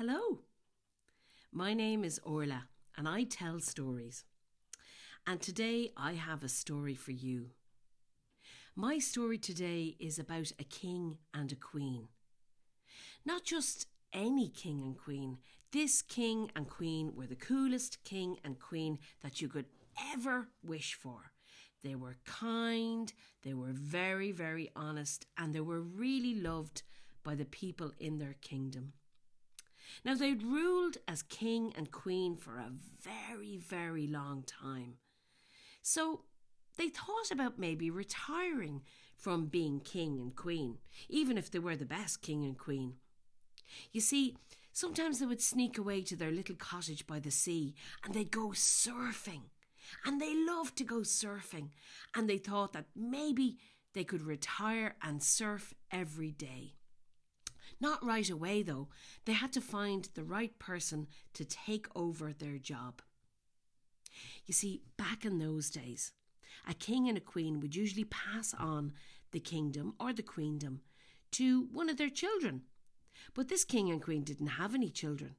Hello, my name is Orla and I tell stories. And today I have a story for you. My story today is about a king and a queen. Not just any king and queen. This king and queen were the coolest king and queen that you could ever wish for. They were kind, they were very, very honest, and they were really loved by the people in their kingdom. Now, they'd ruled as king and queen for a very, very long time. So they thought about maybe retiring from being king and queen, even if they were the best king and queen. You see, sometimes they would sneak away to their little cottage by the sea and they'd go surfing. And they loved to go surfing. And they thought that maybe they could retire and surf every day. Not right away, though. They had to find the right person to take over their job. You see, back in those days, a king and a queen would usually pass on the kingdom or the queendom to one of their children. But this king and queen didn't have any children.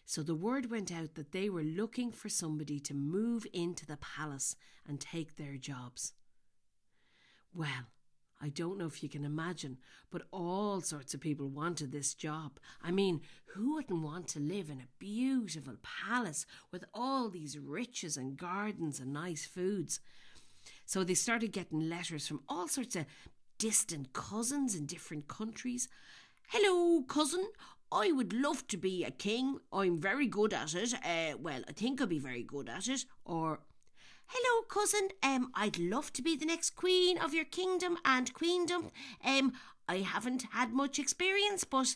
So the word went out that they were looking for somebody to move into the palace and take their jobs. Well, I don't know if you can imagine, but all sorts of people wanted this job. I mean, who wouldn't want to live in a beautiful palace with all these riches and gardens and nice foods? So they started getting letters from all sorts of distant cousins in different countries. Hello, cousin. I would love to be a king. I'm very good at it. I think I'll be very good at it. Or, hello, cousin. I'd love to be the next queen of your kingdom and queendom. I haven't had much experience, but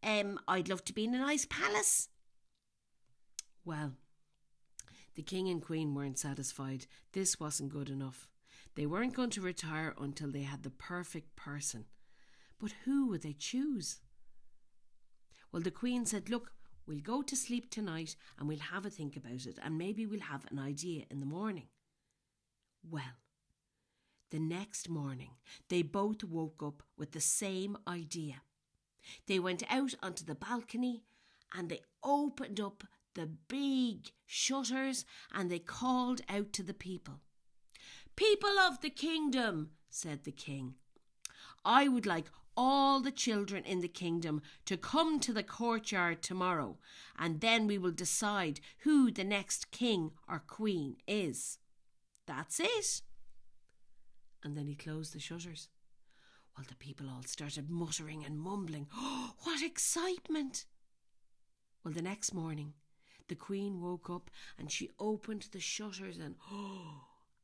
I'd love to be in a nice palace. Well, the king and queen weren't satisfied. This wasn't good enough. They weren't going to retire until they had the perfect person. But who would they choose? Well, the queen said, look, we'll go to sleep tonight and we'll have a think about it and maybe we'll have an idea in the morning. Well, the next morning, they both woke up with the same idea. They went out onto the balcony and they opened up the big shutters and they called out to the people. People of the kingdom, said the king, I would like all the children in the kingdom to come to the courtyard tomorrow, and then we will decide who the next king or queen is. That's it. And then he closed the shutters. Well, the people all started muttering and mumbling. Oh, what excitement! Well, the next morning, the queen woke up and she opened the shutters and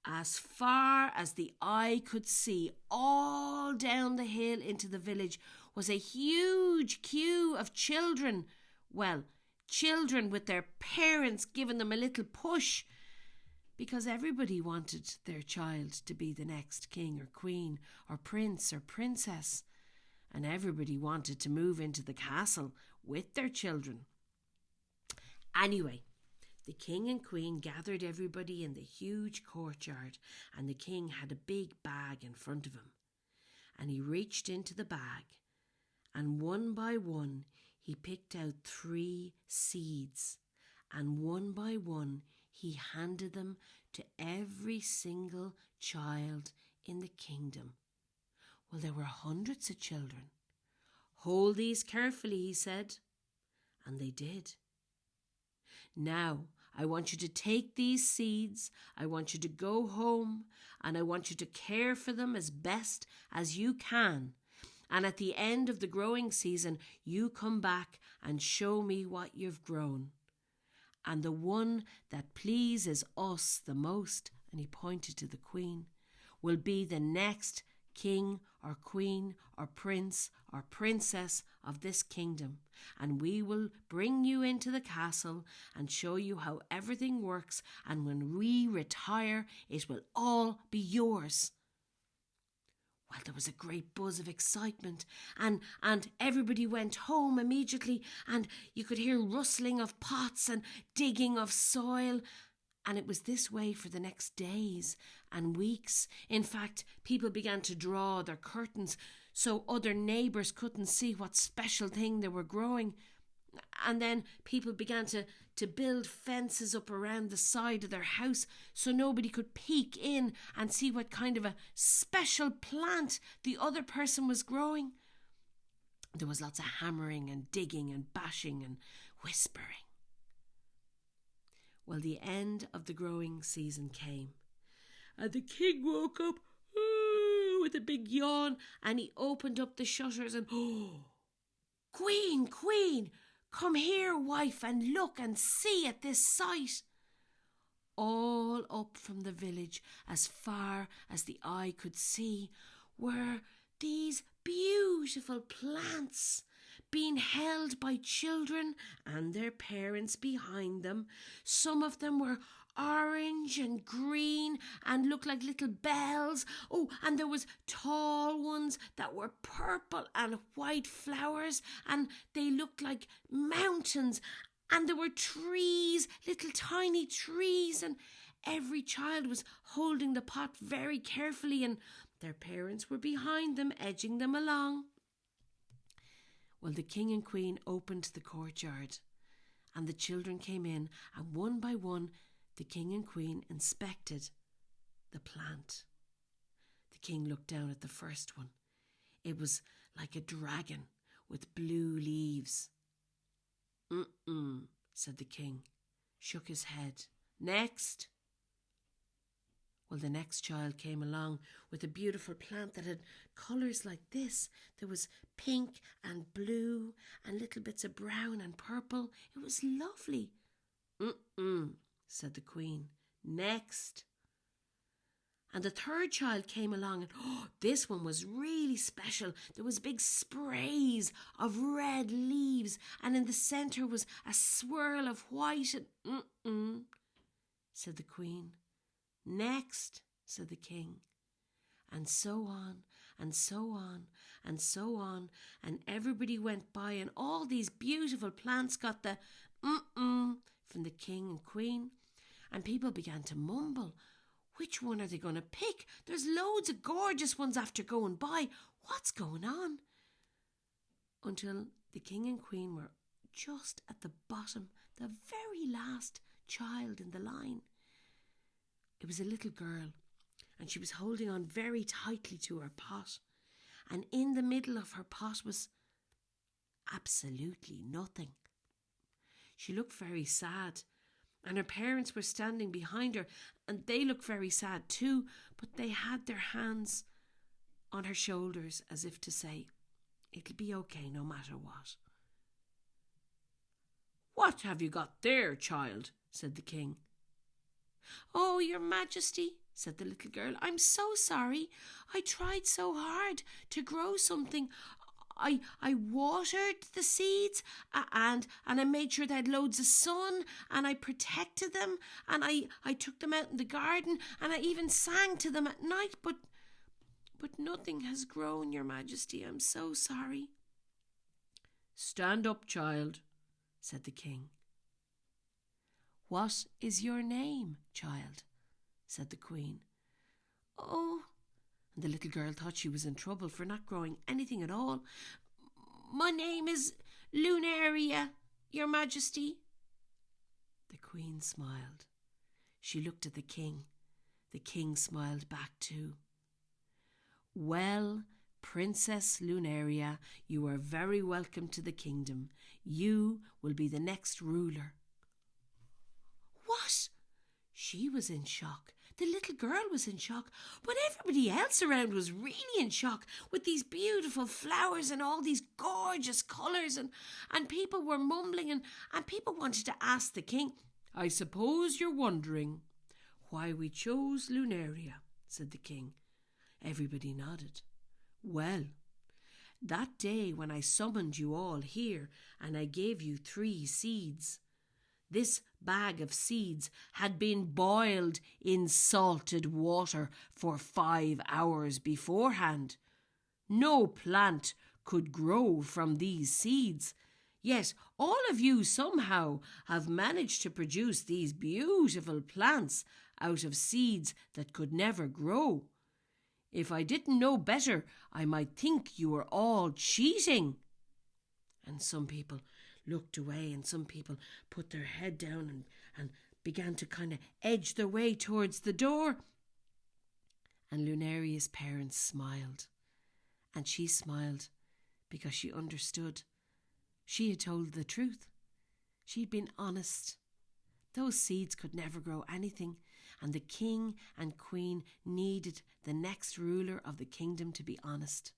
as far as the eye could see, all down the hill into the village was a huge queue of children. Well, children with their parents giving them a little push, because everybody wanted their child to be the next king or queen or prince or princess, and everybody wanted to move into the castle with their children. Anyway, the king and queen gathered everybody in the huge courtyard, and the king had a big bag in front of him. And he reached into the bag, and one by one he picked out 3 seeds, and one by one he handed them to every single child in the kingdom. Well, there were hundreds of children. Hold these carefully, he said, and they did. Now, I want you to take these seeds, I want you to go home, and I want you to care for them as best as you can. And at the end of the growing season, you come back and show me what you've grown. And the one that pleases us the most, and he pointed to the queen, will be the next king or queen or prince or princess of this kingdom, and we will bring you into the castle and show you how everything works, and when we retire it will all be yours. Well, there was a great buzz of excitement, and everybody went home immediately, and you could hear rustling of pots and digging of soil. And it was this way for the next days and weeks. In fact, people began to draw their curtains so other neighbours couldn't see what special thing they were growing. And then people began to build fences up around the side of their house so nobody could peek in and see what kind of a special plant the other person was growing. There was lots of hammering and digging and bashing and whispering. Well, the end of the growing season came, and the king woke up with a big yawn, and he opened up the shutters and, Queen, Queen, come here, wife, and look and see at this sight. All up from the village, as far as the eye could see, were these beautiful plants being held by children and their parents behind them. Some of them were orange and green and looked like little bells. Oh, and there was tall ones that were purple and white flowers, and they looked like mountains. And there were trees, little tiny trees, and every child was holding the pot very carefully, and their parents were behind them, edging them along. Well, the king and queen opened the courtyard, and the children came in, and one by one the king and queen inspected the plant. The king looked down at the first one. It was like a dragon with blue leaves. Said the king, shook his head. Next. Well, the next child came along with a beautiful plant that had colours like this. There was pink and blue and little bits of brown and purple. It was lovely. Said the queen. Next. And the third child came along, and this one was really special. There was big sprays of red leaves, and in the centre was a swirl of white. And said the queen. Next, said the king. And so on, and so on, and so on, and everybody went by, and all these beautiful plants got the from the king and queen, and people began to mumble. Which one are they going to pick? There's loads of gorgeous ones after going by. What's going on? Until the king and queen were just at the bottom, the very last child in the line. It was a little girl, and she was holding on very tightly to her pot. And in the middle of her pot was absolutely nothing. She looked very sad, and her parents were standing behind her, and they looked very sad too, but they had their hands on her shoulders as if to say, it'll be okay no matter what. What have you got there, child? Said the king. Oh, your majesty, said the little girl, I'm so sorry. I tried so hard to grow something. I watered the seeds and I made sure they had loads of sun, and I protected them, and I took them out in the garden, and I even sang to them at night, but nothing has grown, your majesty. I'm so sorry. Stand up, child, said the king. What is your name, child? Said the queen. Oh, and the little girl thought she was in trouble for not growing anything at all. My name is Lunaria, your majesty. The queen smiled. She looked at the king. The king smiled back too. Well, Princess Lunaria, you are very welcome to the kingdom. You will be the next ruler. What? She was in shock. The little girl was in shock, but everybody else around was really in shock with these beautiful flowers and all these gorgeous colours, and people were mumbling, and people wanted to ask the king, I suppose you're wondering why we chose Lunaria, said the king. Everybody nodded. Well, that day when I summoned you all here and I gave you 3 seeds, this bag of seeds had been boiled in salted water for 5 hours beforehand. No plant could grow from these seeds. Yet all of you somehow have managed to produce these beautiful plants out of seeds that could never grow. If I didn't know better, I might think you were all cheating. And some people looked away, and some people put their head down and began to kind of edge their way towards the door. And Lunaria's parents smiled. And she smiled because she understood. She had told the truth. She'd been honest. Those seeds could never grow anything, and the king and queen needed the next ruler of the kingdom to be honest.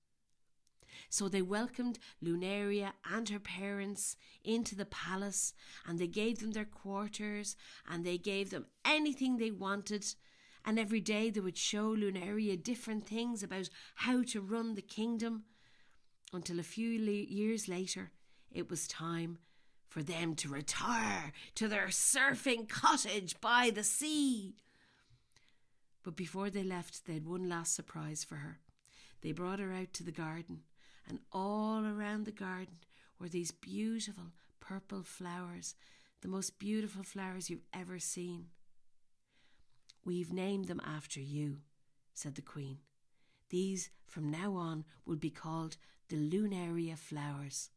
So they welcomed Lunaria and her parents into the palace, and they gave them their quarters, and they gave them anything they wanted. And every day they would show Lunaria different things about how to run the kingdom, until a few years later it was time for them to retire to their surfing cottage by the sea. But before they left, they had one last surprise for her. They brought her out to the garden, and all around the garden were these beautiful purple flowers, the most beautiful flowers you've ever seen. "We've named them after you," said the Queen. "These from now on will be called the Lunaria flowers,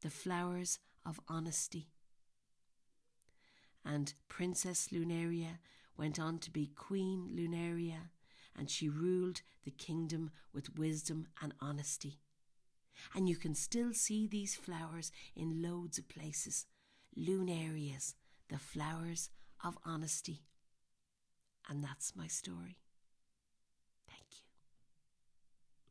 the flowers of honesty." And Princess Lunaria went on to be Queen Lunaria, and she ruled the kingdom with wisdom and honesty. And you can still see these flowers in loads of places. Lunarias, the flowers of honesty. And that's my story.